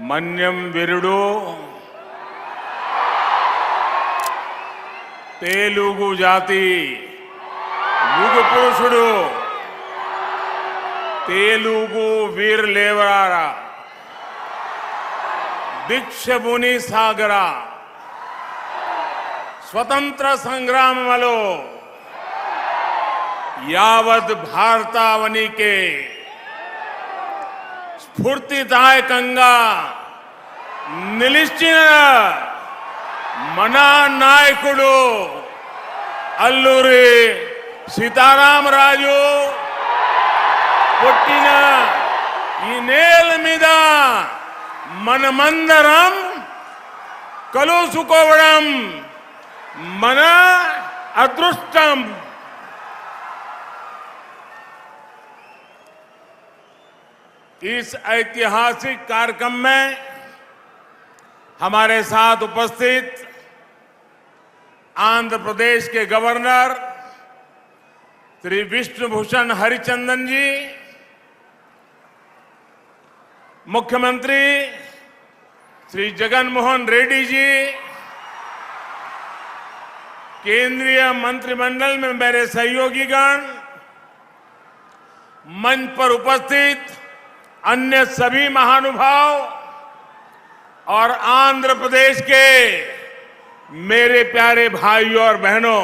మన్యం విరుడు తెలుగు జాతి యుగ పురుషుడు తెలుగు వీర లేవరా దీక్షభూని సాగర స్వతంత్ర సంగ్రామంలో యావత్ భారతావనికి స్ఫూర్తిదాయకంగా నిలిచిన మన నాయకుడు అల్లూరి సీతారామరాజు పుట్టిన ఈ నేల మీద మనమందరం కలుసుకోవడం మన అదృష్టం. इस ऐतिहासिक कार्यक्रम में हमारे साथ उपस्थित आंध्र प्रदेश के गवर्नर श्री विष्णुभूषण हरिचंदन जी, मुख्यमंत्री श्री जगनमोहन रेड्डी जी, केंद्रीय मंत्रिमंडल में मेरे सहयोगीगण, मंच पर उपस्थित अन्य सभी महानुभाव और आंध्र प्रदेश के मेरे प्यारे भाइयों और बहनों,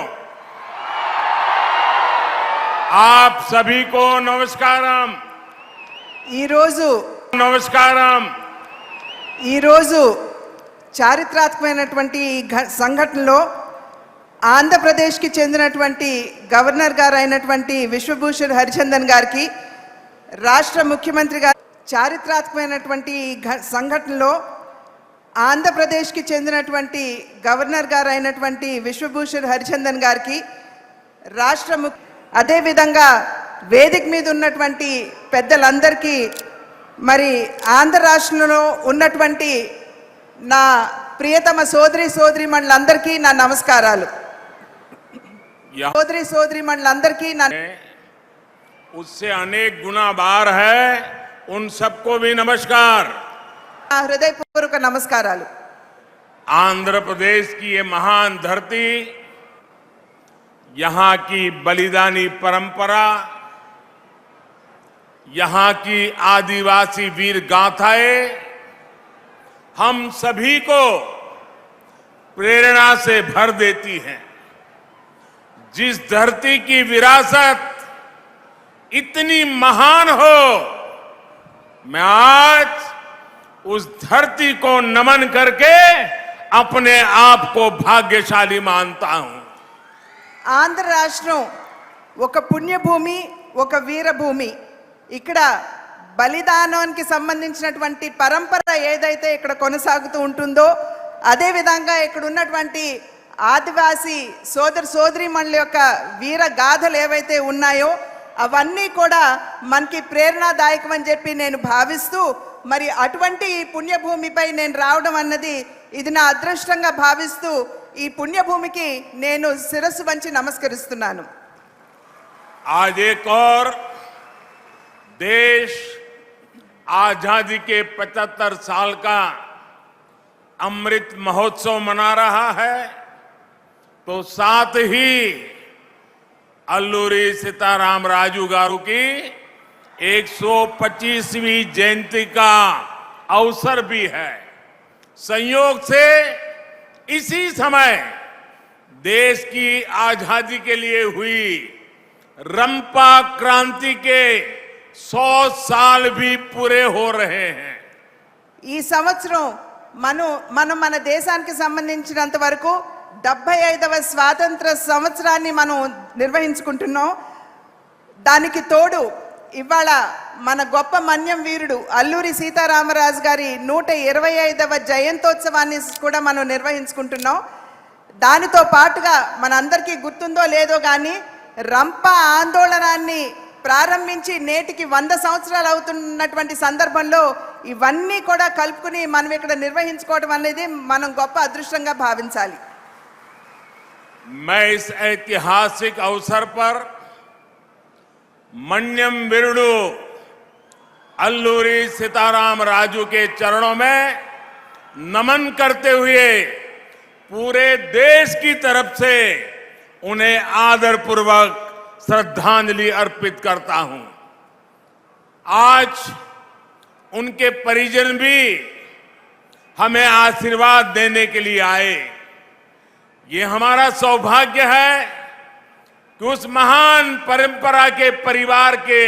आप सभी को नमस्कारम. నమస్కారం. ఈరోజు చారిత్రాత్మకమైనటువంటి సంఘటనలో ఆంధ్రప్రదేశ్కి చెందినటువంటి గవర్నర్ గారు అయినటువంటి విశ్వభూషణ్ హరిచందన్ గారికి, రాష్ట్ర ముఖ్యమంత్రి గారు చారిత్రాత్మకమైనటువంటి సంఘటనలో ఆంధ్రప్రదేశ్కి చెందినటువంటి గవర్నర్ గారు అయినటువంటి విశ్వభూషణ్ హరిచందన్ గారికి, అదేవిధంగా వేదిక మీద ఉన్నటువంటి పెద్దలందరికీ, మరి ఆంధ్ర రాష్ట్రంలో ఉన్నటువంటి నా ప్రియతమ సోదరీమణులందరికీ నా నమస్కారాలు. సోదరీమణులందరికీ उससे अनेक गुना बार है, उन सबको भी नमस्कार. हृदयपूर्वक नमस्कारालु. आंध्र प्रदेश की ये महान धरती, यहाँ की बलिदानी परंपरा, यहाँ की आदिवासी वीर गाथाएं हम सभी को प्रेरणा से भर देती हैं. जिस धरती की विरासत इतनी महान हो, मैं आज उस धरती को नमन करके अपने आप को भाग्यशाली मानता हूं. ఆంధ్ర రాష్ట్రం ఒక పుణ్యభూమి, ఒక వీరభూమి. ఇక్కడ బలిదానానికి సంబంధించినటువంటి పరంపర ఏదైతే ఇక్కడ కొనసాగుతూ ఉంటుందో, అదే విధంగా ఇక్కడ ఉన్నటువంటి ఆదివాసీ సోదరీమణుల యొక్క వీర గాథలు ఏవైతే ఉన్నాయో అవన్నీ కూడా మనకి ప్రేరణాదాయకం అని చెప్పి నేను భావిస్తూ, మరి అటువంటి ఈ పుణ్యభూమిపై నేను రావడం అన్నది ఇది నా అదృష్టంగా భావిస్తూ ఈ పుణ్యభూమికి నేను శిరస్సు వంచి నమస్కరిస్తున్నాను. आज एक और देश आजादी के 75 साल का अमृत महोत्सव मना रहा है, तो साथ ही अल्लूरी सीतारामराजू गारू की 125वीं जयंती का अवसर भी है. संयोग से इसी समय देश की आजादी के लिए हुई रंपा क्रांति के 100 साल भी पूरे हो रहे हैं. ఈ సంవత్సరం మన దేశానికి సంబంధించినంత వరకు 75వ స్వాతంత్ర సంవత్సరాన్ని మనం నిర్వహించుకుంటున్నాం. దానికి తోడు ఇవాళ మన గొప్ప మన్యం వీరుడు అల్లూరి సీతారామరాజు గారి 125వ జయంతోత్సవాన్ని కూడా మనం నిర్వహించుకుంటున్నాం. దానితో పాటుగా మనందరికీ గుర్తుందో లేదో కానీ రంప ఆందోళనాన్ని ప్రారంభించి నేటికి 100 సంవత్సరాలు అవుతున్నటువంటి సందర్భంలో ఇవన్నీ కూడా కలుపుకుని మనం ఇక్కడ నిర్వహించుకోవడం అనేది మనం గొప్ప అదృష్టంగా భావించాలి. मैं इस ऐतिहासिक अवसर पर मन्यम विरुडु अल्लूरी सीताराम राजू के चरणों में नमन करते हुए पूरे देश की तरफ से उन्हें आदरपूर्वक श्रद्धांजलि अर्पित करता हूं। आज उनके परिजन भी हमें आशीर्वाद देने के लिए आए। ये हमारा सौभाग्य है कि उस महान परंपरा के परिवार के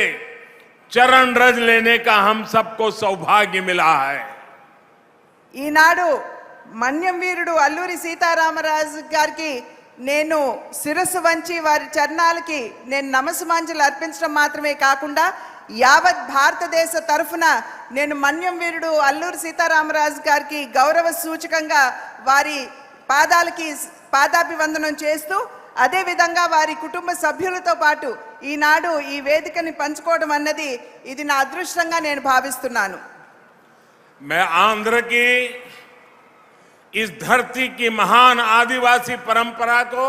चरण रज लेने का हम सबको सौभाग्य मिला है। ఈనాడు మన్యం వీరుడు అల్లూరి సీతారామరాజు గారికి నేను శిరస్సు వంచి వారి చరణాలకి నేను నమస్సుమాంజలి అర్పించడం మాత్రమే కాకుండా యావత్ భారతదేశ తరఫున నేను మన్యం వీరుడు అల్లూరి సీతారామరాజు గారికి గౌరవ సూచకంగా వారి పాదాలకి పాదాభివందనం చేస్తూ అదే విధంగా వారి కుటుంబ సభ్యులతో పాటు ఈనాడు ఈ వేదికని పంచుకోవడం అన్నది ఇది నా అదృష్టంగా నేను భావిస్తున్నాను। मैं आंध्र की इस धरती की महान आदिवासी परंपरा को,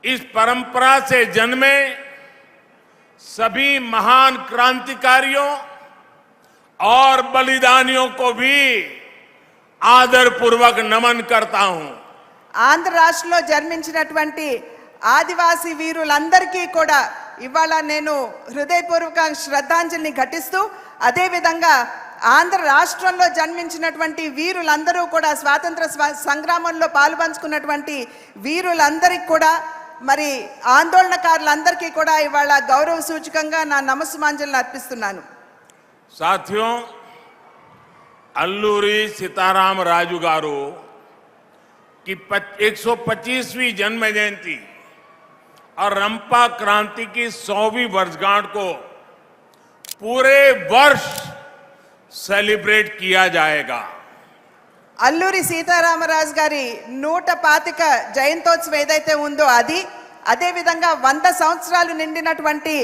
इस परंपरा से जन्मे सभी महान क्रांतिकारियों और बलिदानियों को भी आदरपूर्वक नमन करता हूं। ఆంధ్ర రాష్ట్రంలో జన్మించినటువంటి ఆదివాసీ వీరులందరికీ కూడా ఇవాళ నేను హృదయపూర్వక శ్రద్ధాంజలిని ఘటిస్తూ అదే విధంగా ఆంధ్ర రాష్ట్రంలో జన్మించినటువంటి వీరులందరూ కూడా స్వాతంత్ర సంగ్రామంలో పాలుపంచుకున్నటువంటి వీరులందరికీ కూడా మరి ఆందోళనకారులందరికీ కూడా ఇవాళ గౌరవ సూచకంగా నా నమస్సుమాంజలిని అర్పిస్తున్నాను। साथियों, अल्लूरी सीताराम राजू गारू की 125वीं जन्म जयंती और रंपा क्रांति की 100वीं वर्षगांठ को पूरे वर्ष सेलिब्रेट किया जाएगा। అల్లూరి సీతారామరాజు గారి 125వ జయంతోత్సవం ఏదైతే ఉందో అది అదే విధంగా 100 సంవత్సరాలు నిండినటువంటి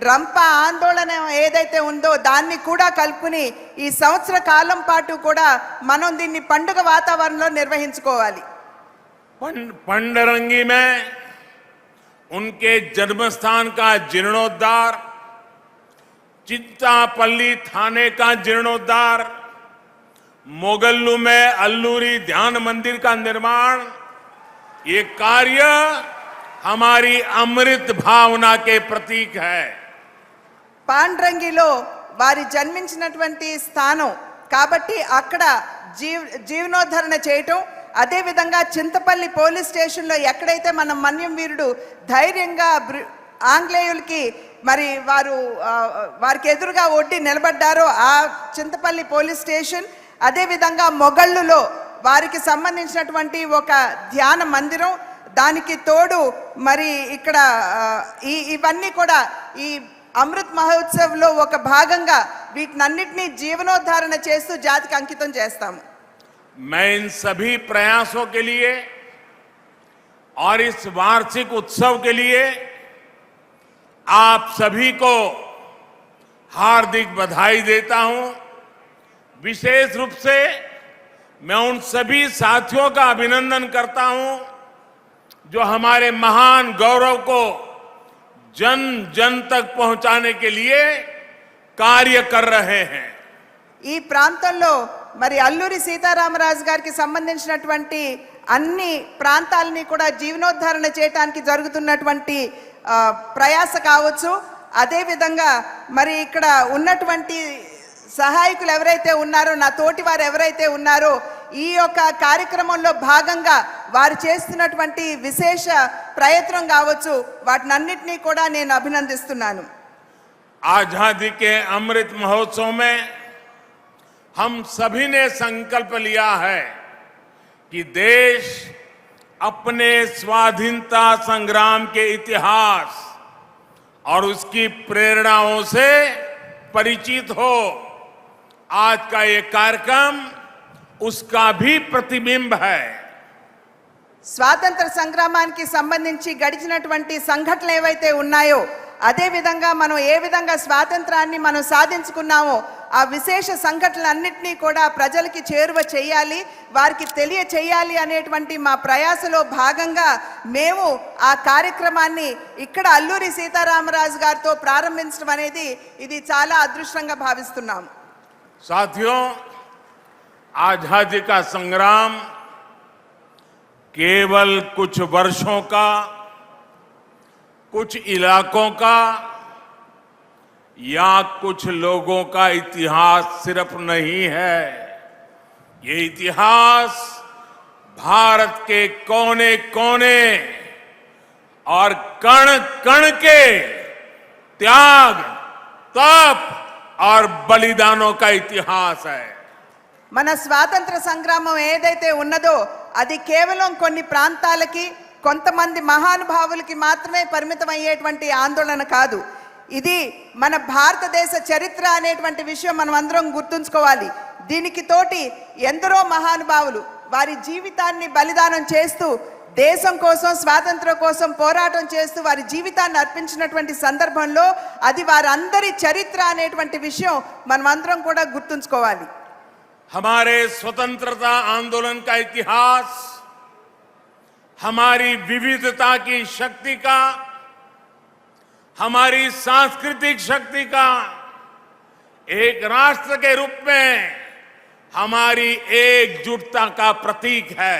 రంప ఆందోళన ఏదైతే ఉందో దాన్ని కూడా కలుపుకుని ఈ సంవత్సర కాలం పాటు కూడా మనం దీన్ని పండుగ వాతావరణంలో నిర్వహించుకోవాలి। पंडरंगी में उनके जन्मस्थान का जीर्णोद्धार, चित्तापल्ली थाने का जीर्णोद्धार, मोगल्लू में अल्लूरी ध्यान मंदिर का निर्माण, ये कार्य हमारी अमृत भावना के प्रतीक है। పాండ్రంగిలో వారి జన్మించినటువంటి స్థానం కాబట్టి అక్కడ జీవనోద్ధరణ చేయటం, అదే విధంగా చింతపల్లి పోలీస్ స్టేషన్లో ఎక్కడైతే మన మన్యం వీరుడు ధైర్యంగా ఆంగ్లేయులకి మరి వారికి ఎదురుగా ఒడ్డి నిలబడ్డారో ఆ చింతపల్లి పోలీస్ స్టేషన్, అదే విధంగా మొగళ్ళులో వారికి సంబంధించినటువంటి ఒక ధ్యాన మందిరం, దానికి తోడు మరి ఇక్కడ ఇవన్నీ కూడా ఈ అమృత్ మహోత్సవ్లో ఒక భాగంగా వీటినన్నిటినీ జీవనోద్ధారణ చేస్తూ జాతికి అంకితం చేస్తాము। मैं इन सभी प्रयासों के लिए और इस वार्षिक उत्सव के लिए आप सभी को हार्दिक बधाई देता हूं। विशेष रूप से मैं उन सभी साथियों का अभिनंदन करता हूं जो हमारे महान गौरव को जन जन तक पहुंचाने के लिए कार्य कर रहे हैं। ఈ ప్రాంతంలో మరి అల్లూరి సీతారామరాజు గారికి సంబంధించినటువంటి అన్ని ప్రాంతాలని కూడా జీవనోద్ధరణ చేయడానికి జరుగుతున్నటువంటి ప్రయాస కావచ్చు, అదే విధంగా మరి ఇక్కడ ఉన్నటువంటి సహాయకులు ఎవరైతే ఉన్నారో, నా తోటి వారు ఎవరైతే ఉన్నారో, ఈ యొక్క కార్యక్రమంలో భాగంగా వారు చేస్తున్నటువంటి విశేష ప్రయత్నం కావచ్చు, వాటినన్నిటినీ కూడా నేను అభినందిస్తున్నాను। आजादी के अमृत महोत्सव में हम सभी ने संकल्प लिया है कि देश अपने स्वाधीनता संग्राम के इतिहास और उसकी प्रेरणाओं से परिचित हो। आज का ये कार्यक्रम उसका भी प्रतिबिंब है। స్వాతంత్ర సంగ్రామానికి సంబంధించి గడిచినటువంటి సంఘటనలు ఏవైతే ఉన్నాయో, అదే విధంగా మనం ఏ విధంగా స్వాతంత్రాన్ని మనం సాధించుకున్నామో ఆ విశేష సంఘటనలన్నింటినీ కూడా ప్రజలకి చేరువ చేయాలి, వారికి తెలియచేయాలి అనేటువంటి మా ప్రయాసలో భాగంగా మేము ఆ కార్యక్రమాన్ని ఇక్కడ అల్లూరి సీతారామరాజు గారితో ప్రారంభించడం అనేది ఇది చాలా అదృష్టంగా భావిస్తున్నాం. साथियों, आजादी का संग्राम केवल कुछ वर्षों का, कुछ इलाकों का या कुछ लोगों का इतिहास सिर्फ नहीं है। ये इतिहास भारत के कोने कोने और कण कण के त्याग, तप और बलिदानों का इतिहास है। మన స్వాతంత్ర సంగ్రామం ఏదైతే ఉన్నదో అది కేవలం కొన్ని ప్రాంతాలకి, కొంతమంది మహానుభావులకి మాత్రమే పరిమితం అయ్యేటువంటి ఆందోళన కాదు. ఇది మన భారతదేశ చరిత్ర అనేటువంటి విషయం మనం అందరం గుర్తుంచుకోవాలి. దీనికి తోటి ఎందరో మహానుభావులు వారి జీవితాన్ని బలిదానం చేస్తూ దేశం కోసం, స్వాతంత్ర్యం కోసం పోరాటం చేస్తూ వారి జీవితాన్ని అర్పించినటువంటి సందర్భంలో అది వారందరి చరిత్ర అనేటువంటి విషయం మనం అందరం కూడా గుర్తుంచుకోవాలి. हमारे स्वतंत्रता आंदोलन का इतिहास हमारी विविधता की शक्ति का, हमारी सांस्कृतिक शक्ति का, एक राष्ट्र के रूप में हमारी एकजुटता का प्रतीक है.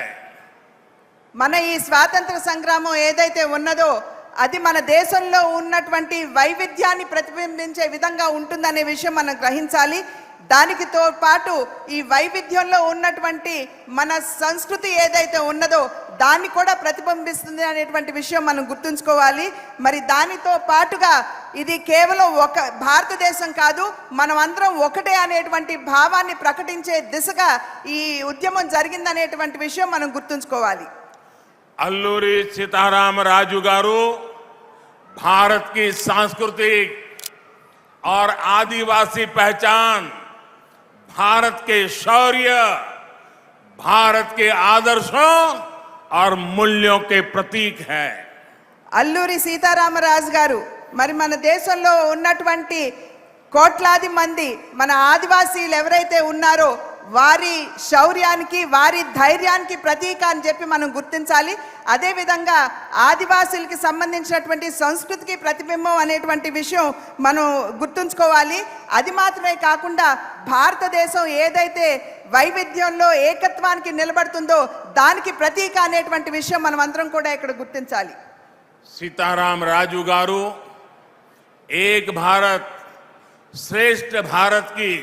మన ఈ స్వాతంత్ర సంగ్రామం ఏదైతే ఉన్నదో అది మన దేశంలో ఉన్నటువంటి వైవిధ్యాన్ని ప్రతిబింబించే విధంగా ఉంటుందనే విషయం మనం గ్రహించాలి. దానికితో పాటు ఈ వైవిధ్యంలో ఉన్నటువంటి మన సంస్కృతి ఏదైతే ఉన్నదో దాన్ని కూడా ప్రతిబింబిస్తుంది అనేటువంటి విషయం మనం గుర్తుంచుకోవాలి. మరి దానితో పాటుగా ఇది కేవలం ఒక భారతదేశం కాదు, మనం అందరం ఒకటే అనేటువంటి భావాన్ని ప్రకటించే దిశగా ఈ ఉద్యమం జరిగిందనేటువంటి విషయం మనం గుర్తుంచుకోవాలి. అల్లూరి सीताराम राजू गारू भारत की सांस्कृतिक और आदिवासी पहचान, भारत के शौर्य, भारत के आदर्शों और मूल्यों के प्रतीक है. అల్లూరి సీతారామరాజు గారు మరి మన దేశంలో ఉన్నటువంటి కోట్లాది మంది మన ఆదివాసీలు ఎవరైతే ఉన్నారో వారి శౌర్యానికి, వారి ధైర్యానికి ప్రతీక అని చెప్పి మనం గుర్తించాలి. అదేవిధంగా ఆదివాసీలకి సంబంధించినటువంటి సంస్కృతికి ప్రతిబింబం అనేటువంటి విషయం మనం గుర్తుంచుకోవాలి. అది మాత్రమే కాకుండా భారతదేశం ఏదైతే వైవిధ్యంలో ఏకత్వానికి నిలబడుతుందో దానికి ప్రతీక అనేటువంటి విషయం మనం అందరం కూడా ఇక్కడ గుర్తించాలి. सीताराम राजू गारू एक भारत श्रेष्ठ भारत की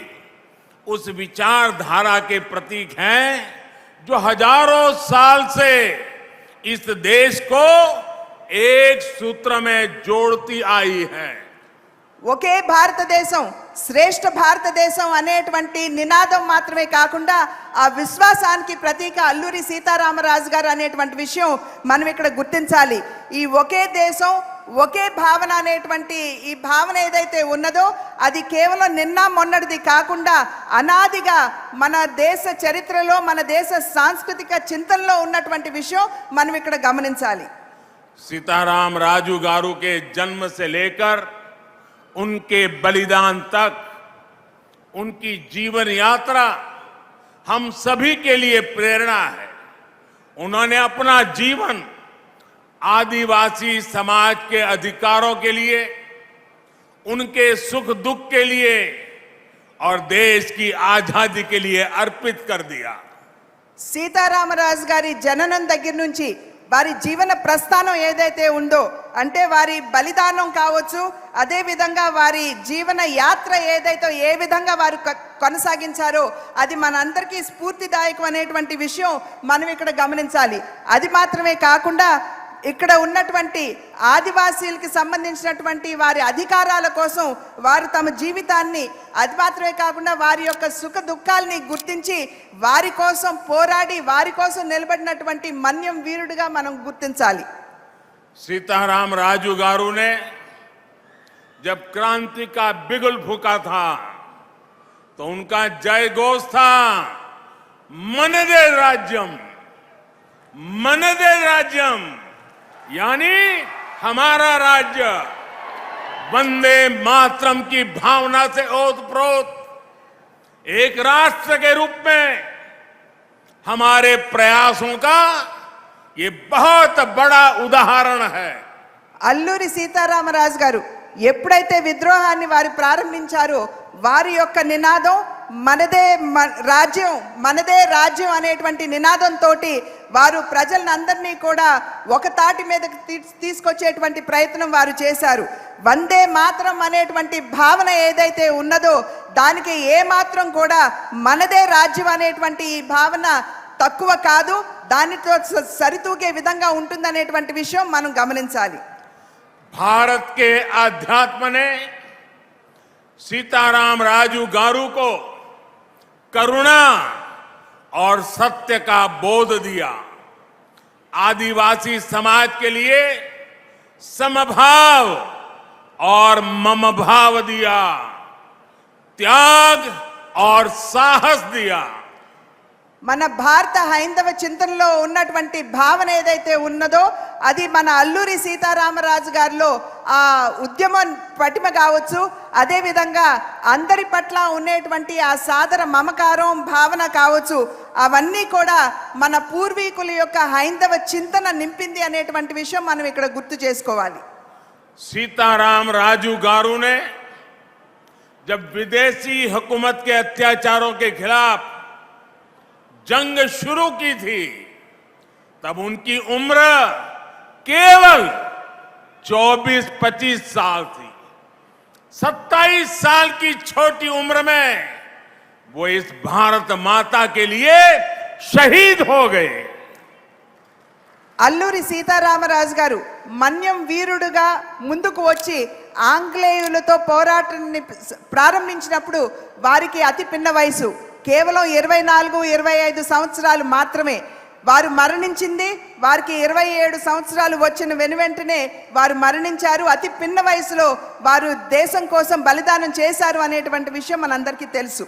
उस विचारधारा के प्रतीक हैं जो हजारों साल से इस देश को एक सूत्र में जोड़ती आई है. ఒకే భారతదేశం, శ్రేష్ఠ భారతదేశం అనేటువంటి నినాదం మాత్రమే కాకుండా ఆ విశ్వాసానికి ప్రతీక అల్లూరి సీతారామరాజు గారు అనేటువంటి విషయం మనం ఇక్కడ గుర్తించాలి. ఈ ఒకే దేశం, ఒకే భావన అనేటువంటి ఈ భావన ఏదైతే ఉన్నదో అది కేవలం నిన్న మొన్నటిది కాకుండా అనాదిగా మన దేశ చరిత్రలో, మన దేశ సాంస్కృతిక చింతనలో ఉన్నటువంటి విషయం మనం ఇక్కడ గమనించాలి. सीताराम राजू गारू के जन्म से लेकर उनके बलिदान तक उनकी जीवन यात्रा हम सभी के लिए प्रेरणा है. उन्होंने अपना जीवन आदिवासी समाज के अधिकारों के लिए, उनके सुख दुख के लिए और देश की आजादी के लिए अर्पित कर दिया. సీతారామరాజు గారి జననం దగ్గర నుంచి వారి జీవన ప్రస్థానం ఏదైతే ఉందో అంటే వారి బలిదానం కావచ్చు, అదే విధంగా వారి జీవన యాత్ర ఏదైతే ఏ విధంగా వారు కొనసాగించారో అది మనందరికీ స్ఫూర్తిదాయకం అనేటువంటి విషయం మనం ఇక్కడ గమనించాలి. అది మాత్రమే కాకుండా ఇక్కడ ఉన్నటువంటి ఆదివాసీలకు సంబంధించినటువంటి వారి అధికారాల కోసం వారు తమ జీవితాన్ని, అది మాత్రమే కాకుండా వారి యొక్క సుఖ దుఃఖాలని గుర్తించి వారి కోసం పోరాడి వారి కోసం నిలబడినటువంటి మన్యం వీరుడిగా మనం గుర్తించాలి. सीताराम राजू गारू ने जब क्रांति का बिगुल फूका था तो उनका जय घोष था मनदे राज्यम, मनदे राज्यम, यानी हमारा राज्य. वंदे मातरम की भावना से ओतप्रोत एक राष्ट्र के रूप में हमारे प्रयासों का ये बहुत बड़ा उदाहरण है। అల్లూరి సీతారామరాజు గారు ఎప్పుడైతే విద్రోహాన్ని వారు ప్రారంభించారో వారి యొక్క నినాదం మనదే రాజ్యం అనేటువంటి నినాదంతో వారు ప్రజలందరినీ కూడా ఒక తాటి మీదకి తీసుకొచ్చేటువంటి ప్రయత్నం వారు చేశారు. వందే మాత్రం అనేటువంటి భావన ఏదైతే ఉన్నదో దానికి ఏ మాత్రం కూడా మనదే రాజ్యం అనేటువంటి ఈ భావన తక్కువ కాదు, దానితో సరితూగే విధంగా ఉంటుందనేటువంటి విషయం మనం గమనించాలి. भारत के आध्यात्म ने सीताराम राजू गारू को करुणा और सत्य का बोध दिया। आदिवासी समाज के लिए समभाव और ममभाव दिया, त्याग और साहस दिया। మన భారత హైందవ చింతనలో ఉన్నటువంటి భావన ఏదైతే ఉన్నదో అది మన అల్లూరి సీతారామరాజు గారిలో ఆ ఉద్యమం పటిమ కావచ్చు, అదే విధంగా అందరి పట్ల ఉండేటువంటి ఆ సాదర మమకారం భావన కావచ్చు, అవన్నీ కూడా మన పూర్వీకుల యొక్క హైందవ చింతన నింపింది అనేటువంటి విషయం మనం ఇక్కడ గుర్తు చేసుకోవాలి. सीताराम राजू गारू ने जब विदेशी हुकूमत के अत्याचारों के खिलाफ जंग शुरू की थी तब उनकी उम्र केवल 24-25 साल थी। 27 साल की छोटी उम्र में वो इस भारत माता के लिए शहीद हो गए। అల్లూరి సీతారామరాజు గారు మన్యం వీరుడుగా ముందుకు వచ్చి ఆంగ్లేయులతో పోరాటాన్ని ప్రారంభించినప్పుడు వారికి అతి పిన్న వయసు కేవలం 24-25 సంవత్సరాలు మాత్రమే. వారు మరణించింది వారికి 27 సంవత్సరాలు వచ్చిన వెనువెంటనే వారు మరణించారు. అతి పిన్న వయసులో వారు దేశం కోసం బలిదానం చేశారు అనేటువంటి విషయం మనందరికీ తెలుసు.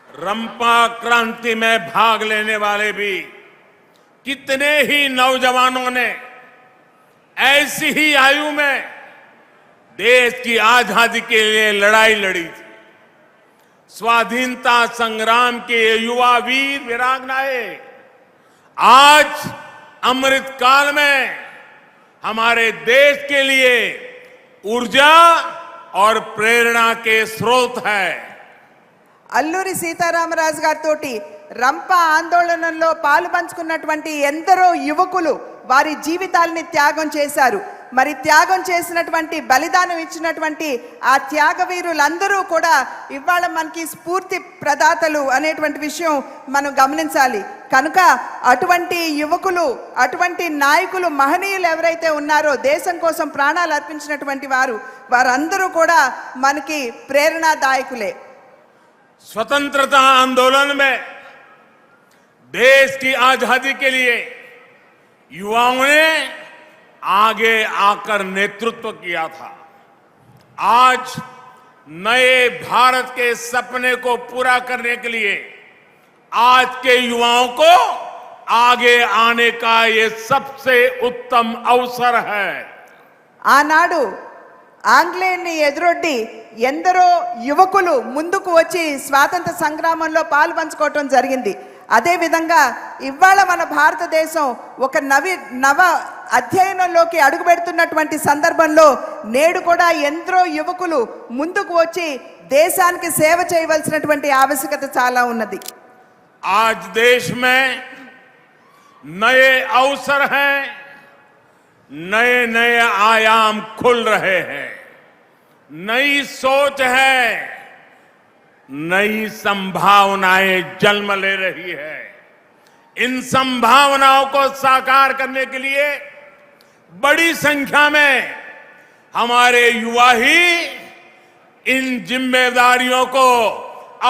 रंपा क्रांति में भाग लेने वाले भी कितने ही नौजवानों ने ऐसी ही आयु में देश की आजादी के लिए लड़ाई लड़ी थी। स्वाधीनता संग्राम के युवा वीर वीरांगनाएं आज अमृत काल में हमारे देश के लिए ऊर्जा और प्रेरणा के स्रोत है। అల్లూరి సీతారామరాజు గారితో రంప ఆందోళనలో పాలు పంచుకున్నటువంటి ఎందరో యువకులు వారి జీవితాలని త్యాగం చేశారు. మరి త్యాగం చేసినటువంటి బలిదానం ఇచ్చినటువంటి ఆ త్యాగ వీరులందరూ కూడా ఇవాళ మనకి స్ఫూర్తి ప్రదాతలు అనేటువంటి విషయం మనం గమనించాలి. కనుక అటువంటి యువకులు అటువంటి నాయకులు మహనీయులు ఎవరైతే ఉన్నారో దేశం కోసం ప్రాణాలు అర్పించినటువంటి వారందరూ కూడా మనకి ప్రేరణాదాయకులే. स्वतंत्रता आंदोलन में देश की आजादी के लिए युवाओं ने आगे आकर नेतृत्व किया था। आज नए भारत के सपने को पूरा करने के लिए आज के युवाओं को आगे आने का ये सबसे उत्तम अवसर है। ఆనాడు ఆంగ్లేయుని ఎదురొడ్డి ఎందరో యువకులు ముందుకు వచ్చి స్వాతంత్ర సంగ్రామంలో పాలు పంచుకోవటం జరిగింది. అదే విధంగా ఇవాళ మన భారతదేశం ఒక నవ అధ్యయనంలోకి అడుగుపెడుతున్నటువంటి సందర్భంలో నేడు కూడా ఎందరో యువకులు ముందుకు వచ్చి దేశానికి సేవ చేయవలసినటువంటి ఆవశ్యకత చాలా ఉన్నది. आज देश में नए अवसर हैं, नए नए आयाम खुल रहे हैं, नई सोच है, नई संभावनाएं जन्म ले रही है। इन संभावनाओं को साकार करने के लिए बड़ी संख्या में हमारे युवा ही इन जिम्मेदारियों को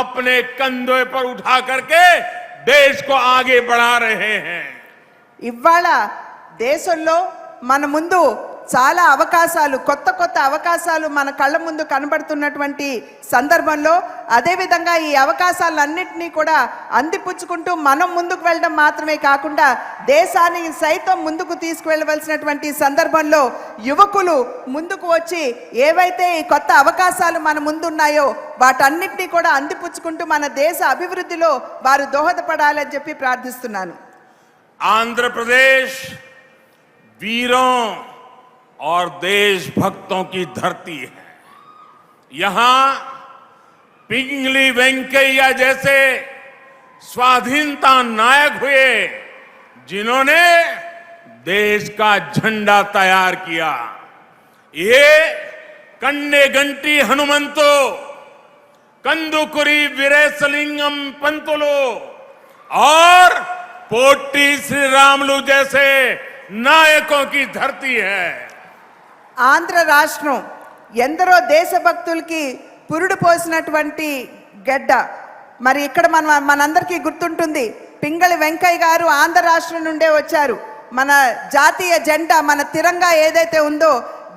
अपने कंधों पर उठा करके देश को आगे बढ़ा रहे हैं। ఇవాళ దేశంలో మన ముందు చాలా అవకాశాలు, కొత్త కొత్త అవకాశాలు మన కళ్ళ ముందు కనబడుతున్నటువంటి సందర్భంలో అదేవిధంగా ఈ అవకాశాలన్నింటినీ కూడా అందిపుచ్చుకుంటూ మనం ముందుకు వెళ్ళడం మాత్రమే కాకుండా దేశాన్ని సైతం ముందుకు తీసుకువెళ్ళవలసినటువంటి సందర్భంలో యువకులు ముందుకు వచ్చి ఏవైతే ఈ కొత్త అవకాశాలు మన ముందున్నాయో వాటన్నిటినీ కూడా అందిపుచ్చుకుంటూ మన దేశ అభివృద్ధిలో వారు దోహదపడాలని చెప్పి ప్రార్థిస్తున్నాను. आंध्र प्रदेश वीरों और देशभक्तों की धरती है। यहां पिंगली वेंकैया जैसे स्वाधीनता नायक हुए जिन्होंने देश का झंडा तैयार किया। ये कन्नेगंटी हनुमंतो, कंदुकुरी वीरेशलिंगम पंतुलु और पोट्टी श्री रामुलु जैसे नायकों की धरती है। ఆంధ్ర రాష్ట్రం ఎందరో దేశభక్తులకి పురుడు పోసినటువంటి గడ్డ. మరి ఇక్కడ మనందరికీ గుర్తుంటుంది, పింగళి వెంకయ్య గారు ఆంధ్ర రాష్ట్రం నుండే వచ్చారు. మన జాతీయ జెండా, మన తిరంగా ఏదైతే ఉందో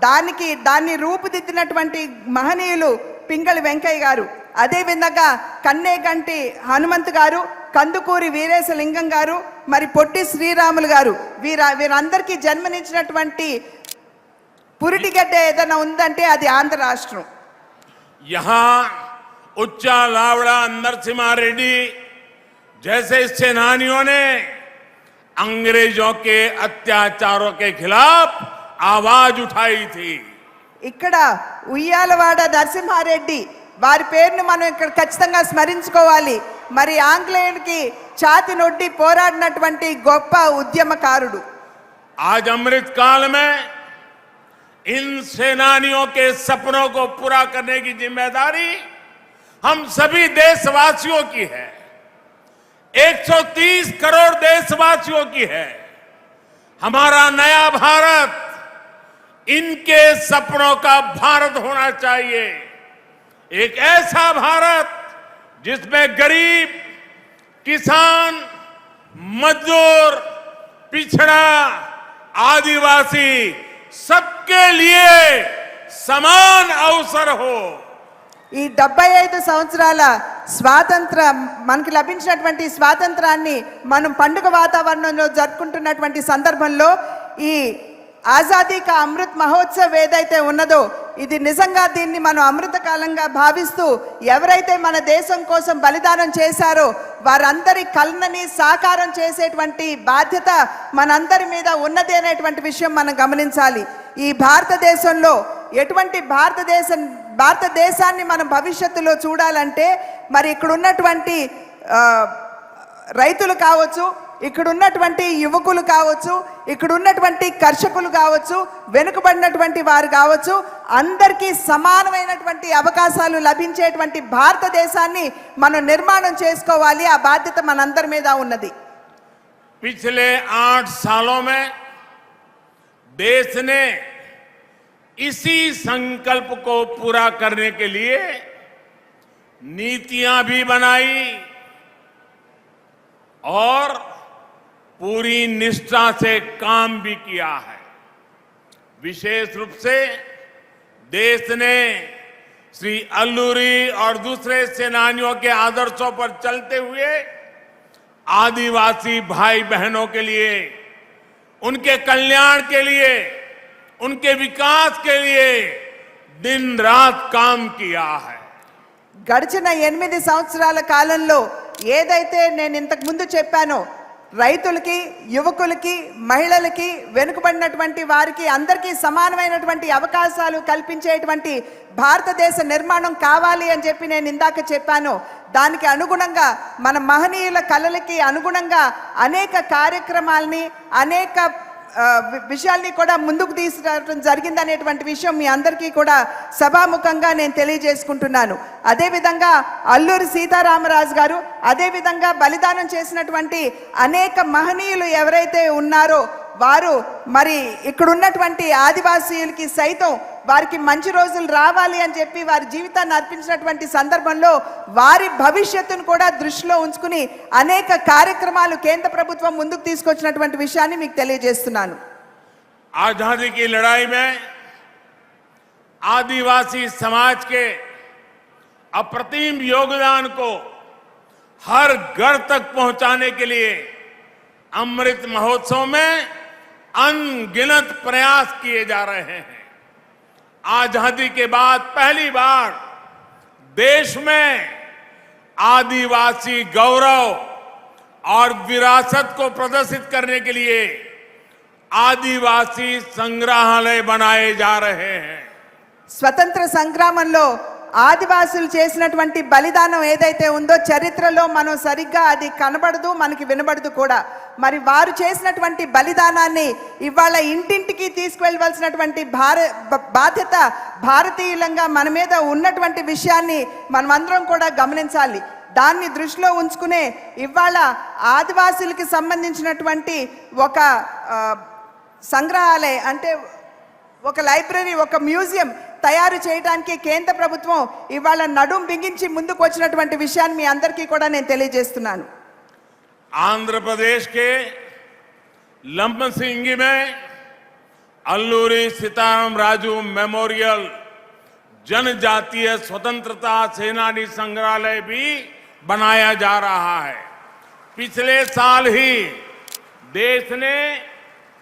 దాన్ని రూపుదిద్దినటువంటి మహనీయులు పింగళి వెంకయ్య గారు. అదేవిధంగా కన్నేగంటి హనుమంత్ గారు, కందుకూరి వీరేశలింగం గారు, మరి పొట్టి శ్రీరాములు గారు, వీరందరికీ జన్మనిచ్చినటువంటి పురిటిగడ్డ ఏదైనా ఉందంటే అది ఆంధ్ర రాష్ట్రం. यहां उच्चा लावड़ा नरसिम्हा रेड्डी जैसे सेनानियों ने अंग्रेजों के अत्याचारों के खिलाफ आवाज उठाई थी. ఇక్కడ ఉయ్యాలవాడ నరసింహారెడ్డి వారి పేరును మనం ఇక్కడ ఖచ్చితంగా స్మరించుకోవాలి. మరి ఆంగ్లేయుడికి ఛాతి నొడ్డి పోరాడినటువంటి గొప్ప ఉద్యమకారుడు. आज अमृत काल में इन सेनानियों के सपनों को पूरा करने की जिम्मेदारी हम सभी देशवासियों की है. 130 करोड़ देशवासियों की है. हमारा नया भारत इनके सपनों का भारत होना चाहिए. एक ऐसा भारत जिसमें गरीब, किसान, मजदूर, पिछड़ा, आदिवासी सबके लिए समान अवसर हो. ఈ 75 సంవత్సరాల మనకి లభించినటువంటి స్వాతంత్రాన్ని మనం పండుగ వాతావరణంలో జరుపుకుంటున్నటువంటి సందర్భంలో ఈ ఆజాదీ కా అమృత్ మహోత్సవ్ ఏదైతే ఉన్నదో ఇది నిజంగా దీన్ని మనం అమృత కాలంగా భావిస్తూ ఎవరైతే మన దేశం కోసం బలిదానం చేశారో వారందరి కలనని సాకారం చేసేటువంటి బాధ్యత మనందరి మీద ఉన్నది అనేటువంటి విషయం మనం గమనించాలి. ఈ భారతదేశంలో ఎటువంటి భారతదేశాన్ని మనం భవిష్యత్తులో చూడాలంటే మరి ఇక్కడ ఉన్నటువంటి రైతులు కావచ్చు, ఇక్కడ ఉన్నటువంటి యువకులు కావచ్చు, ఇక్కడ ఉన్నటువంటి కర్షకులు కావచ్చు, వెనుకబడినటువంటి వారు కావచ్చు, అందరికీ సమానమైనటువంటి అవకాశాలు లభించేటువంటి భారతదేశాన్ని మనం నిర్మాణం చేసుకోవాలి. ఆ బాధ్యత మనందరి మీద ఉన్నది. पिछले 8 सालों में देश ने इसी संकल्प को पूरा करने के लिए नीतियां भी बनाई और पूरी निष्ठा से काम भी किया है. विशेष रूप से देश ने श्री अल्लूरी और दूसरे सेनानियों के आदर्शों पर चलते हुए आदिवासी भाई बहनों के लिए, उनके कल्याण के लिए, उनके विकास के लिए दिन रात काम किया है. గడిచిన 8 సంవత్సరాల కాలంలో ఏదైతే నేను ఇంతకు ముందు చెప్పానో రైతులకి, యువకులకి, మహిళలకి, వెనుకబడినటువంటి వారికి అందరికీ సమానమైనటువంటి అవకాశాలు కల్పించేటువంటి భారతదేశ నిర్మాణం కావాలి అని చెప్పి నేను ఇందాక చెప్పాను. దానికి అనుగుణంగా మన మహనీయుల కలలకి అనుగుణంగా అనేక కార్యక్రమాలని, అనేక విషయాల్ని కూడా ముందుకు తీసుకురావడం జరిగిందనేటువంటి విషయం మీ అందరికీ కూడా సభాముఖంగా నేను తెలియజేసుకుంటున్నాను. అదేవిధంగా అల్లూరి సీతారామరాజు గారు, అదేవిధంగా బలిదానం చేసినటువంటి అనేక మహనీయులు ఎవరైతే ఉన్నారో వారు మరి ఇక్కడ ఉన్నటువంటి ఆదివాసీలకి సైతం వారికి మంచి రోజులు రావాలి అని చెప్పి వారి జీవితాన్ని అర్పించినటువంటి సందర్భంలో వారి భవిష్యత్తును కూడా దృష్టిలో ఉంచుకుని అనేక కార్యక్రమాలు కేంద్ర ప్రభుత్వం ముందుకు తీసుకొచ్చినటువంటి విషయాన్ని మీకు తెలియజేస్తున్నాను. आजादी की लड़ाई में आदिवासी समाज के अप्रतिम योगदान को हर घर तक पहुंचाने के लिए अमृत महोत्सव में अनगिनत प्रयास किए जा रहे हैं। आजादी के बाद पहली बार देश में आदिवासी गौरव और विरासत को प्रदर्शित करने के लिए आदिवासी संग्रहालय बनाए जा रहे हैं। స్వతంత్ర సంగ్రామంలో ఆదివాసులు చేసినటువంటి బలిదానం ఏదైతే ఉందో చరిత్రలో మనం సరిగ్గా అది కనబడదు, మనకి వినబడదు కూడా. మరి వారు చేసినటువంటి బలిదానాన్ని ఇవాళ ఇంటింటికి తీసుకువెళ్ళవలసినటువంటి బాధ్యత భారతీయులంగా మన మీద ఉన్నటువంటి విషయాన్ని మనం అందరం కూడా గమనించాలి. దాన్ని దృష్టిలో ఉంచుకునే ఇవాళ ఆదివాసులకి సంబంధించినటువంటి ఒక సంగ్రహాలయ అంటే ఒక లైబ్రరీ, ఒక మ్యూజియం తయారు చేయడానికి కేంద్ర ప్రభుత్వం ఇవాళ నడుం బిగించి ముందుకు వచ్చినటువంటి విషయాన్ని మీ అందరికీ కూడా నేను తెలియజేస్తున్నాను. आंध्र प्रदेश के लंबसिंगी में अल्लूरी सीताराम राजू मेमोरियल जनजातीय स्वतंत्रता सेनानी संग्रहालय भी बनाया जा रहा है। पिछले साल ही देश ने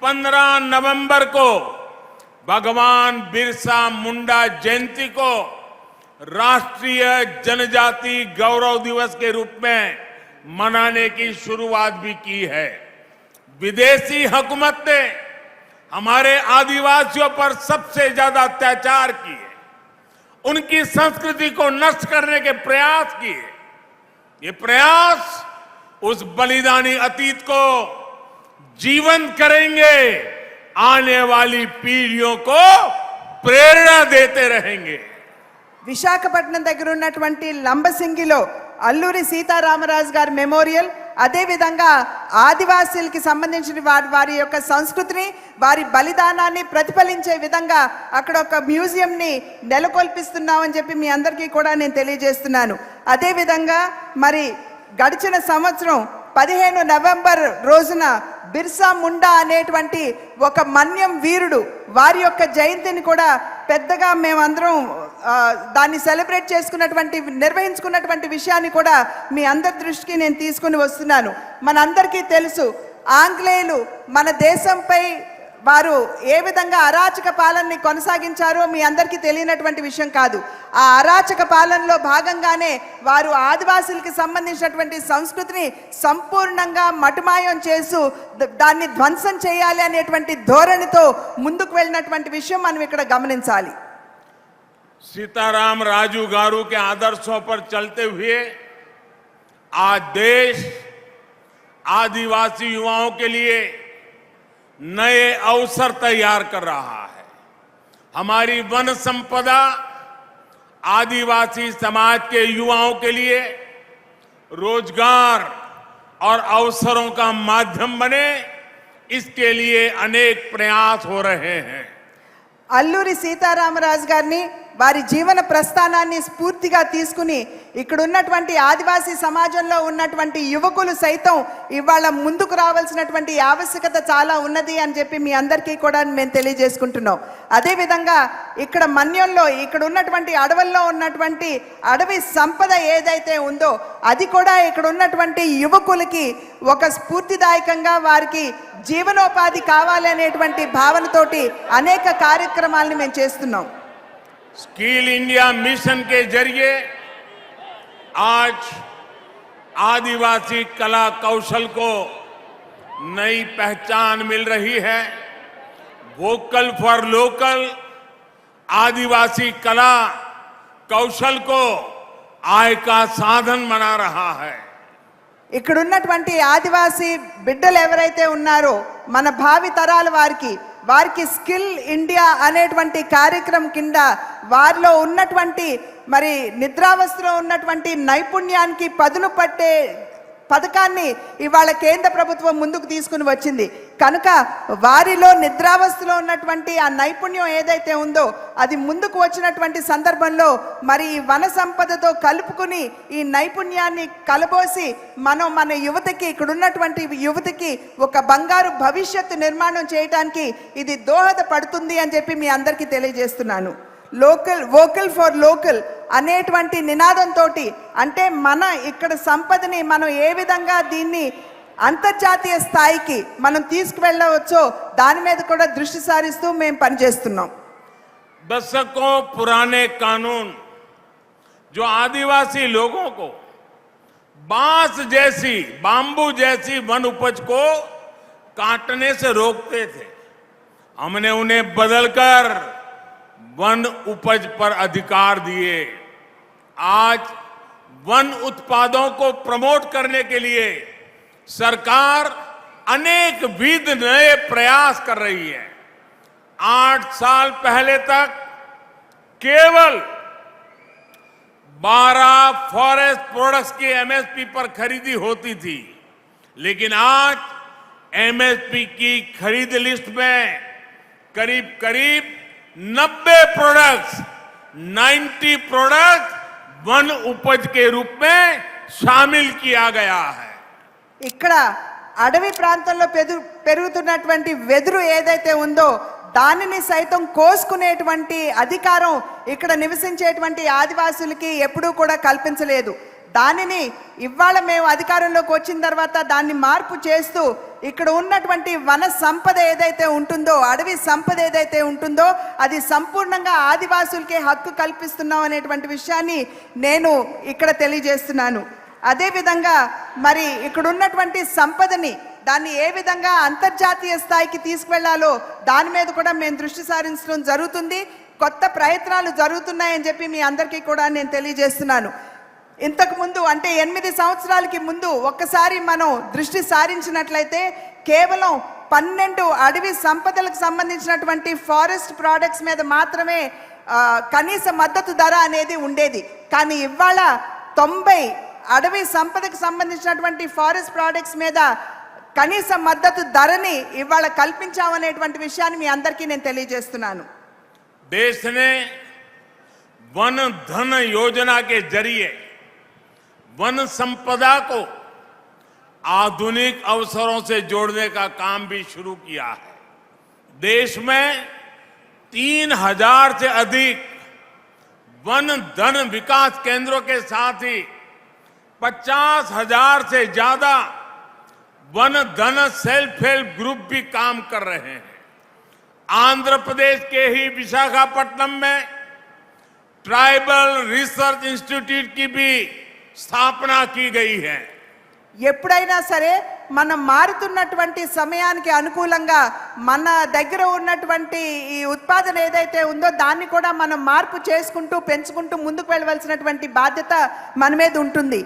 15 नवंबर को भगवान बिरसा मुंडा जयंती को राष्ट्रीय जनजाति गौरव दिवस के रूप में मनाने की शुरुआत भी की है। विदेशी हुकूमत ने हमारे आदिवासियों पर सबसे ज्यादा अत्याचार किए, उनकी संस्कृति को नष्ट करने के प्रयास किए। ये प्रयास उस बलिदानी अतीत को जीवंत करेंगे, आने वाली पीढ़ियों को प्रेरणा देते रहेंगे। విశాఖపట్నం దగ్గర ఉన్నటువంటి లంబసింగిలో అల్లూరి సీతారామరాజు గారి మెమోరియల్, అదేవిధంగా ఆదివాసీలకి సంబంధించిన వారి యొక్క సంస్కృతిని, వారి బలిదానాన్ని ప్రతిఫలించే విధంగా అక్కడ ఒక మ్యూజియంని నెలకొల్పిస్తున్నామని చెప్పి మీ అందరికీ కూడా నేను తెలియజేస్తున్నాను. అదేవిధంగా మరి గడిచిన సంవత్సరం 15 నవంబర్ రోజున బిర్సా ముండా అనేటువంటి ఒక మన్యం వీరుడు వారి యొక్క జయంతిని కూడా పెద్దగా మేమందరం దాన్ని సెలబ్రేట్ చేసుకున్నటువంటి నిర్వహించుకున్నటువంటి విషయాన్ని కూడా మీ అందరి దృష్టికి నేను తీసుకుని వస్తున్నాను. మనందరికీ తెలుసు, ఆంగ్లేయులు మన దేశంపై వారు ఏ విధంగా అరాచక పాలనని కొనసాగించారో మీ అందరికీ తెలియనటువంటి విషయం కాదు. ఆ అరాచక పాలనలో భాగంగానే వారు ఆదివాసులకి సంబంధించినటువంటి సంస్కృతిని సంపూర్ణంగా మటుమాయం చేస్తూ దాన్ని ధ్వంసం చేయాలి అనేటువంటి ధోరణితో ముందుకు వెళ్ళినటువంటి విషయం మనం ఇక్కడ గమనించాలి. सीताराम राजू गारू के आदर्शों पर चलते हुए आज देश आदिवासी युवाओं के लिए नए अवसर तैयार कर रहा है। हमारी वन संपदा आदिवासी समाज के युवाओं के लिए रोजगार और अवसरों का माध्यम बने, इसके लिए अनेक प्रयास हो रहे हैं। అల్లూరి సీతారామరాజు గారిని వారి జీవన ప్రస్థానాన్ని స్ఫూర్తిగా తీసుకుని ఇక్కడ ఉన్నటువంటి ఆదివాసీ సమాజంలో ఉన్నటువంటి యువకులు సైతం ఇవాళ ముందుకు రావాల్సినటువంటి ఆవశ్యకత చాలా ఉన్నది అని చెప్పి మీ అందరికీ కూడా మేము తెలియజేసుకుంటున్నాం. అదేవిధంగా ఇక్కడ మన్యంలో ఇక్కడ ఉన్నటువంటి అడవుల్లో ఉన్నటువంటి అడవి సంపద ఏదైతే ఉందో అది కూడా ఇక్కడ ఉన్నటువంటి యువకులకి ఒక స్ఫూర్తిదాయకంగా వారికి జీవనోపాధి కావాలి అనేటువంటి భావనతోటి అనేక కార్యక్రమాలను మేము చేస్తున్నాం. स्किल इंडिया मिशन के जरिए आज आदिवासी कला कौशल को नई पहचान मिल रही है। वोकल फॉर लोकल आदिवासी कला कौशल को आय का साधन बना रहा है। ఇక్కడ ఉన్నటువంటి ఆదివాసీ బిడ్డలు ఎవరైతే ఉన్నారో మన భావి తరాల వారికి స్కిల్ ఇండియా అనేటువంటి కార్యక్రమం కింద వారిలో ఉన్నటువంటి మరి నిద్రావస్థలో ఉన్నటువంటి నైపుణ్యానికి పదును పథకాన్ని ఇవాళ కేంద్ర ప్రభుత్వం ముందుకు తీసుకుని వచ్చింది కనుక వారిలో నిద్రావస్థలో ఉన్నటువంటి ఆ నైపుణ్యం ఏదైతే ఉందో అది ముందుకు వచ్చినటువంటి సందర్భంలో మరి ఈ వన సంపదతో కలుపుకుని ఈ నైపుణ్యాన్ని కలబోసి మన యువతకి ఇక్కడ ఉన్నటువంటి యువతకి ఒక బంగారు భవిష్యత్తు నిర్మాణం చేయడానికి ఇది దోహదపడుతుంది అని చెప్పి మీ అందరికీ తెలియజేస్తున్నాను. వోకల్ ఫర్ లోకల్ అనేటువంటి నినాదంతో అంటే మన ఇక్కడ సంపదని మనం ఏ విధంగా దీన్ని అంతర్జాతీయ స్థాయికి మనం తీసుకువెళ్ళవచ్చో దాని మీద కూడా దృష్టి సారిస్తూ మేము పనిచేస్తున్నాం. दशकों पुराने कानून जो आदिवासी लोगों को बांस जैसी बांबू जैसी वन उपज को काटने से रोकते थे, हमने उन्हें बदलकर वन उपज पर अधिकार दिए. आज वन उत्पादों को प्रमोट करने के लिए सरकार अनेक विध नए प्रयास कर रही है. 8 साल पहले तक केवल 12 फॉरेस्ट प्रोडक्ट्स की एमएसपी पर खरीदी होती थी, लेकिन आज एमएसपी की खरीद लिस्ट में करीब करीब 90 प्रोडक्ट्स 90 प्रोडक्ट वन उपज के रूप में शामिल किया गया है. ఇక్కడ అడవి ప్రాంతంలో పెరుగుతున్నటువంటి వెదురు ఏదైతే ఉందో దానిని సైతం కోసుకునేటువంటి అధికారం ఇక్కడ నివసించేటువంటి ఆదివాసులకి ఎప్పుడూ కూడా కల్పించలేదు. దానిని ఇవాళ మేము అధికారంలోకి వచ్చిన తర్వాత దాన్ని మార్పు చేస్తూ ఇక్కడ ఉన్నటువంటి వన సంపద ఏదైతే ఉంటుందో అడవి సంపద ఏదైతే ఉంటుందో అది సంపూర్ణంగా ఆదివాసులకే హక్కు కల్పిస్తున్నాం అనేటువంటి విషయాన్ని నేను ఇక్కడ తెలియజేస్తున్నాను. అదేవిధంగా మరి ఇక్కడ ఉన్నటువంటి సంపదని దాన్ని ఏ విధంగా అంతర్జాతీయ స్థాయికి తీసుకువెళ్లాలో దాని మీద కూడా మేము దృష్టి సారించడం జరుగుతుంది. కొత్త ప్రయత్నాలు జరుగుతున్నాయని చెప్పి మీ అందరికీ కూడా నేను తెలియజేస్తున్నాను. ఇంతకు ముందు అంటే 8 సంవత్సరాలకి ముందు ఒక్కసారి మనం దృష్టి సారించినట్లయితే కేవలం 12 అడవి సంపదలకు సంబంధించినటువంటి ఫారెస్ట్ ప్రోడక్ట్స్ మీద మాత్రమే కనీస మద్దతు ధర అనేది ఉండేది. కానీ ఇవాళ 90 అడవి సంపదకు సంబంధించినటువంటి ఫారెస్ట్ ప్రోడక్ట్స్ మీద కనీస మద్దతు ధరని ఇవాళ కల్పించామనేటువంటి విషయాన్ని మీ అందరికీ నేను తెలియజేస్తున్నాను. देश ने वन धन योजना के जरिए वन संपदा को आधुनिक अवसरों से जोड़ने का काम भी शुरू किया है. देश में 3000 से अधिक वन धन विकास केंद्रों के साथ ही 50,000 से ज्यादा वन धन सेल्फ हेल्प ग्रुप भी काम कर रहे हैं. आंध्र प्रदेश के ही विशाखापट्टनम में ट्राइबल रिसर्च इंस्टीट्यूट की भी स्थापना की गई है. ఎప్పుడైనా సరే మనం మారుతున్నటువంటి సమయానికి అనుకూలంగా మన దగ్గర ఉన్నటువంటి ఈ ఉత్పాదన ఏదైతే ఉందో దాన్ని కూడా మనం మార్పు చేసుకుంటూ పెంచుకుంటూ ముందుకు వెళ్ళవలసినటువంటి బాధ్యత మన మీద ఉంటుంది.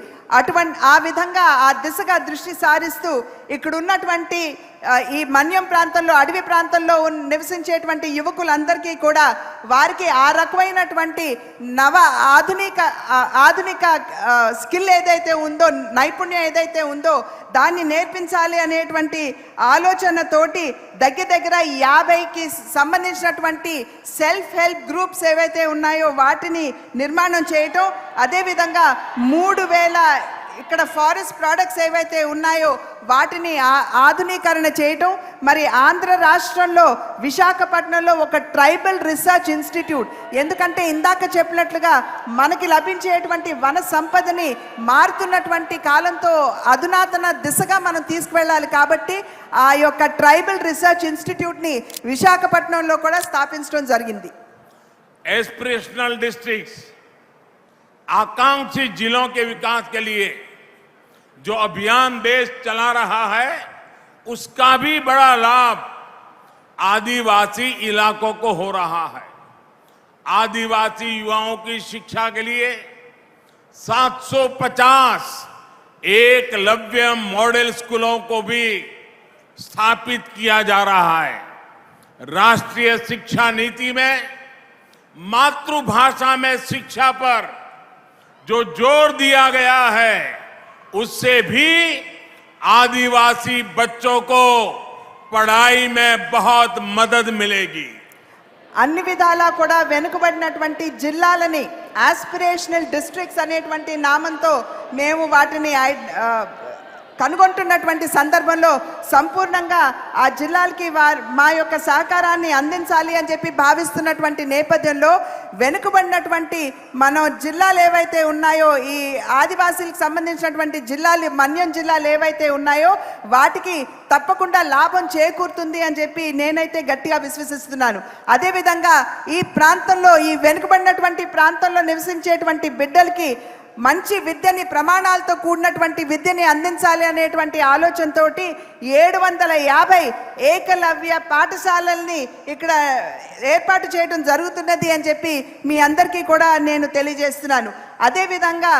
ఆ విధంగా ఆ దిశగా దృష్టి సారిస్తూ ఇక్కడ ఉన్నటువంటి ఈ మన్యం ప్రాంతంలో అడవి ప్రాంతంలో నివసించేటువంటి యువకులందరికీ కూడా వారికి ఆ రకమైనటువంటి ఆధునిక స్కిల్ ఏదైతే ఉందో నైపుణ్యం ఏదైతే ఉందో దాన్ని నేర్పించాలి అనేటువంటి ఆలోచనతోటి దగ్గర 50కి సంబంధించినటువంటి సెల్ఫ్ హెల్ప్ గ్రూప్స్ ఏవైతే ఉన్నాయో వాటిని నిర్మాణం చేయటం, అదేవిధంగా 3000 ఇక్కడ ఫారెస్ట్ ప్రోడక్ట్స్ ఏవైతే ఉన్నాయో వాటిని ఆధునీకరణ చేయటం. మరి ఆంధ్ర రాష్ట్రంలో విశాఖపట్నంలో ఒక ట్రైబల్ రీసెర్చ్ ఇన్స్టిట్యూట్, ఎందుకంటే ఇందాక చెప్పినట్లుగా మనకి లభించేటువంటి వన సంపదని మారుతున్నటువంటి కాలంతో అధునాతన దిశగా మనం తీసుకువెళ్ళాలి కాబట్టి ఆ యొక్క ట్రైబల్ రీసెర్చ్ ఇన్స్టిట్యూట్ని విశాఖపట్నంలో కూడా స్థాపించడం జరిగింది. एस्पिरेशनल डिस्ट्रिक्ट्स आकांक्षी जिलों के विकास के लिए जो अभियान देश चला रहा है उसका भी बड़ा लाभ आदिवासी इलाकों को हो रहा है. आदिवासी युवाओं की शिक्षा के लिए 750 एकलव्य मॉडल स्कूलों को भी स्थापित किया जा रहा है. राष्ट्रीय शिक्षा नीति में मातृभाषा में शिक्षा पर जो जोर दिया गया है उससे भी आदिवासी बच्चों को पढ़ाई में बहुत मदद मिलेगी। అన్ని విధాలా కూడా వెనుకబడినటువంటి జిల్లాలని ఆస్పిరేషనల్ డిస్ట్రిక్ట్స్ అనేటువంటి నామంతో మేము వాటిని కనుగొంటున్నటువంటి సందర్భంలో సంపూర్ణంగా ఆ జిల్లాలకి మా యొక్క సహకారాన్ని అందించాలి అని చెప్పి భావిస్తున్నటువంటి నేపథ్యంలో వెనుకబడినటువంటి మన జిల్లాలు ఏవైతే ఉన్నాయో ఈ ఆదివాసీలకు సంబంధించినటువంటి జిల్లాలు మన్యం జిల్లాలు ఏవైతే ఉన్నాయో వాటికి తప్పకుండా లాభం చేకూరుతుంది అని చెప్పి నేనైతే గట్టిగా విశ్వసిస్తున్నాను. అదేవిధంగా ఈ ప్రాంతంలో ఈ వెనుకబడినటువంటి ప్రాంతంలో నివసించేటువంటి బిడ్డలకి మంచి విద్యని ప్రమాణాలతో కూడినటువంటి విద్యని అందించాలి అనేటువంటి ఆలోచనతోటి 750 ఏకలవ్య పాఠశాలల్ని ఇక్కడ ఏర్పాటు చేయడం జరుగుతున్నది అని చెప్పి మీ అందరికీ కూడా నేను తెలియజేస్తున్నాను. అదేవిధంగా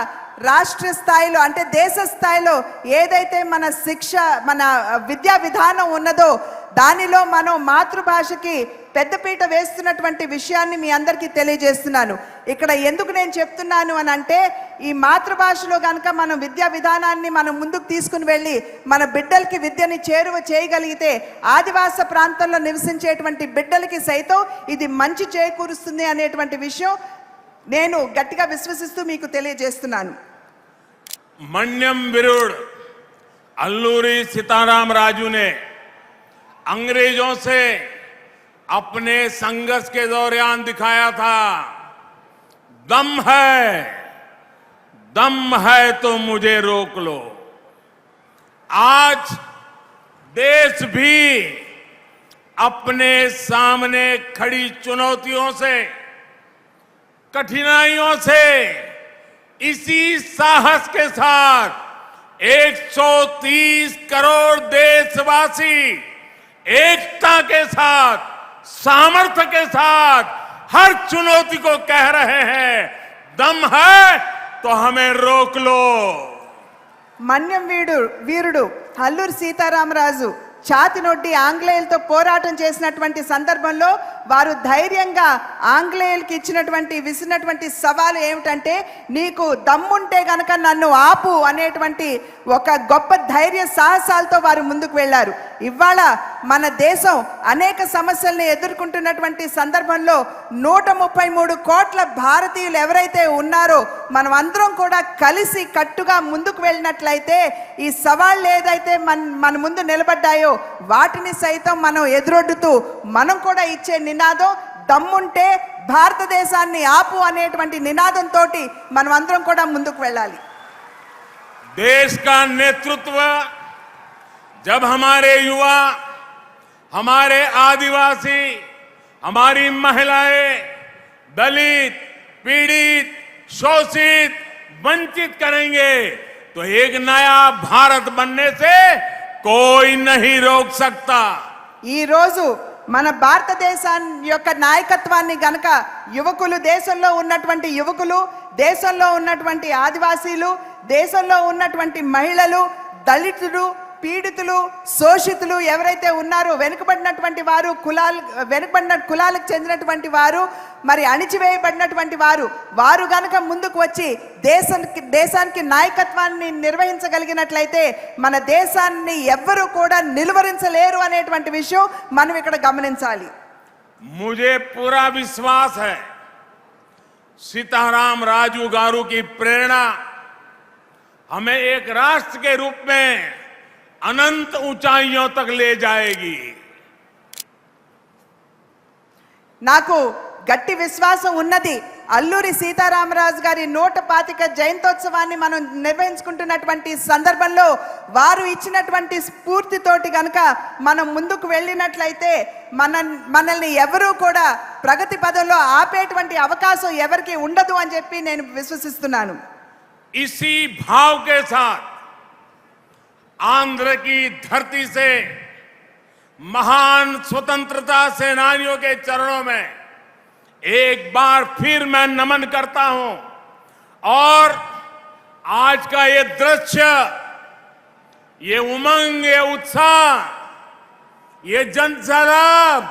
రాష్ట్ర స్థాయిలో అంటే దేశ స్థాయిలో ఏదైతే మన శిక్ష మన విద్యా విధానం ఉన్నదో దానిలో మనం మాతృభాషకి పెద్దపీట వేస్తున్నటువంటి విషయాన్ని మీ అందరికీ తెలియజేస్తున్నాను. ఇక్కడ ఎందుకు నేను చెప్తున్నాను అని అంటే ఈ మాతృభాషలో కనుక మనం విద్యా విధానాన్ని మనం ముందుకు తీసుకుని వెళ్ళి మన బిడ్డలకి విద్యని చేరువ చేయగలిగితే ఆదివాస ప్రాంతంలో నివసించేటువంటి బిడ్డలకి సైతం ఇది మంచి చేకూరుస్తుంది అనేటువంటి విషయం నేను గట్టిగా విశ్వసిస్తూ మీకు తెలియజేస్తున్నాను. मन्यम विरुड़ अल्लूरी सीताराम राजू ने अंग्रेजों से अपने संघर्ष के दौरान दिखाया था, दम है तो मुझे रोक लो। आज देश भी अपने सामने खड़ी चुनौतियों से कठिनाइयों से इसी साहस के साथ 130 करोड़ देशवासी एकता के साथ सामर्थ्य के साथ हर चुनौती को कह रहे हैं, दम है तो हमें रोक लो। మన్యం వీరుడు అల్లూరి సీతారామరాజు ఛాతి నొడ్డి ఆంగ్లేయులతో పోరాటం చేసినటువంటి సందర్భంలో వారు ధైర్యంగా ఆంగ్లేయులకి ఇచ్చినటువంటి విసినటువంటి సవాలు ఏమిటంటే నీకు దమ్ముంటే గనక నన్ను ఆపు అనేటువంటి ఒక గొప్ప ధైర్య సాహసాలతో వారు ముందుకు వెళ్ళారు. ఇవాళ మన దేశం అనేక సమస్యల్ని ఎదుర్కొంటున్నటువంటి సందర్భంలో 133 కోట్ల భారతీయులు ఎవరైతే ఉన్నారో మనం అందరం కూడా కలిసి కట్టుగా ముందుకు వెళ్ళినట్లయితే ఈ సవాళ్ళు ఏదైతే మన ముందు నిలబడ్డాయో వాటిని సైతం మనం ఎదురొడ్డుతూ మనం కూడా ఇచ్చే నినాదం దమ్ముంటే భారతదేశాన్ని ఆపు అనేటువంటి నినాదంతో మనం అందరం కూడా ముందుకు వెళ్ళాలి. देश का नेतृत्व जब हमारे युवा, हमारे आदिवासी, हमारी महिलाएं, दलित, पीड़ित, शोषित, वंचित करेंगे तो एक नया भारत बनने से कोई नहीं रोक सकता. ఈ రోజు మన భారతదేశాన్ని యొక్క నాయకత్వాన్ని గనక యువకులు, దేశంలో ఉన్నటువంటి యువకులు, దేశంలో ఉన్నటువంటి ఆదివాసీలు, దేశంలో ఉన్నటువంటి మహిళలు, దళితులు, పీడితులు, శోషితులు ఎవరైతే ఉన్నారో వెనుకబడినటువంటి వారు, వెనుకబడిన కులాలకు చెందినటువంటి వారు, మరి అణిచివేయబడినటువంటి వారు గనక ముందుకు వచ్చి దేశానికి నాయకత్వాన్ని నిర్వహించగలిగినట్లయితే మన దేశాన్ని ఎవ్వరూ కూడా నిలువరించలేరు అనేటువంటి విషయం మనం ఇక్కడ గమనించాలి. मुझे पूरा विश्वास है सीताराम राजू गारू की प्रेरणा हमें एक राष्ट्र के रूप में अनंत ऊंचाइयों तक ले जाएगी. నాకు గట్టి విశ్వాసం ఉన్నది. అల్లూరి సీతారామరాజు గారి 125 జయంతోత్సవాన్ని మనం నిర్వహించుకుంటున్నటువంటి సందర్భంలో వారు ఇచ్చినటువంటి స్ఫూర్తితోటి గనక మనం ముందుకు వెళ్ళినట్లయితే మనల్ని ఎవరూ కూడా ప్రగతి పదంలో ఆపేటువంటి అవకాశం ఎవరికి ఉండదు అని చెప్పి నేను విశ్వసిస్తున్నాను. इसी भाव के साथ आंध्र की धरती से महान स्वतंत्रता सेनानियों के चरणों में एक बार फिर मैं नमन करता हूं और आज का ये दृश्य, ये उमंग, ये उत्साह, ये जनसैलाब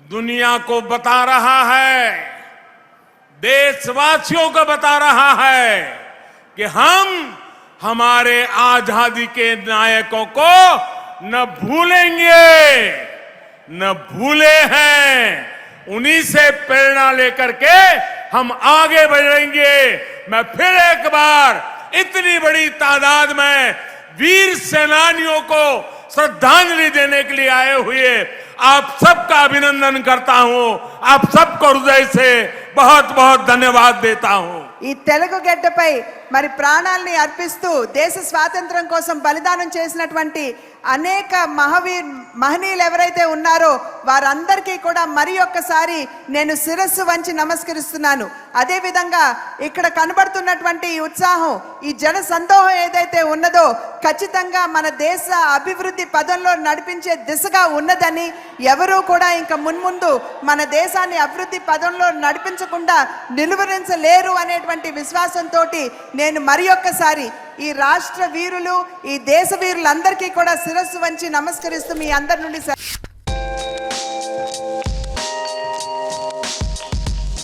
दुनिया को बता रहा है, देशवासियों को बता रहा है कि हम हमारे आजादी के नायकों को न भूलेंगे, न भूले हैं। उन्हीं से प्रेरणा लेकर के हम आगे बढ़ेंगे। मैं फिर एक बार इतनी बड़ी तादाद में वीर सेनानियों को श्रद्धांजलि देने के लिए आए हुए आप सबका अभिनंदन करता हूं। आप सबको हृदय से बहुत बहुत धन्यवाद देता हूं। ఈ తెలుగు గడ్డపై మరి ప్రాణాల్ని అర్పిస్తూ దేశ స్వాతంత్రం కోసం బలిదానం చేసినటువంటి అనేక మహనీయులు ఎవరైతే ఉన్నారో వారందరికీ కూడా మరి ఒక్కసారి నేను శిరస్సు వంచి నమస్కరిస్తున్నాను. అదే విధంగా ఇక్కడ కనబడుతున్నటువంటి ఈ ఉత్సాహం, ఈ జన సందోహం ఏదైతే ఉన్నదో ఖచ్చితంగా మన దేశ అభివృద్ధి పదంలో నడిపించే దిశగా ఉన్నదని, ఎవరూ కూడా ఇంకా మున్ముందు మన దేశాన్ని అభివృద్ధి పదంలో నడిపించకుండా నిలువరించలేరు అనేటువంటి విశ్వాసంతో నేను మరి ఒక్కసారి ఈ రాష్ట్ర వీరులు, ఈ దేశ వీరులందరికీ కూడా శిరస్సు వంచి నమస్కరిస్తూ మీ అందరి నుండి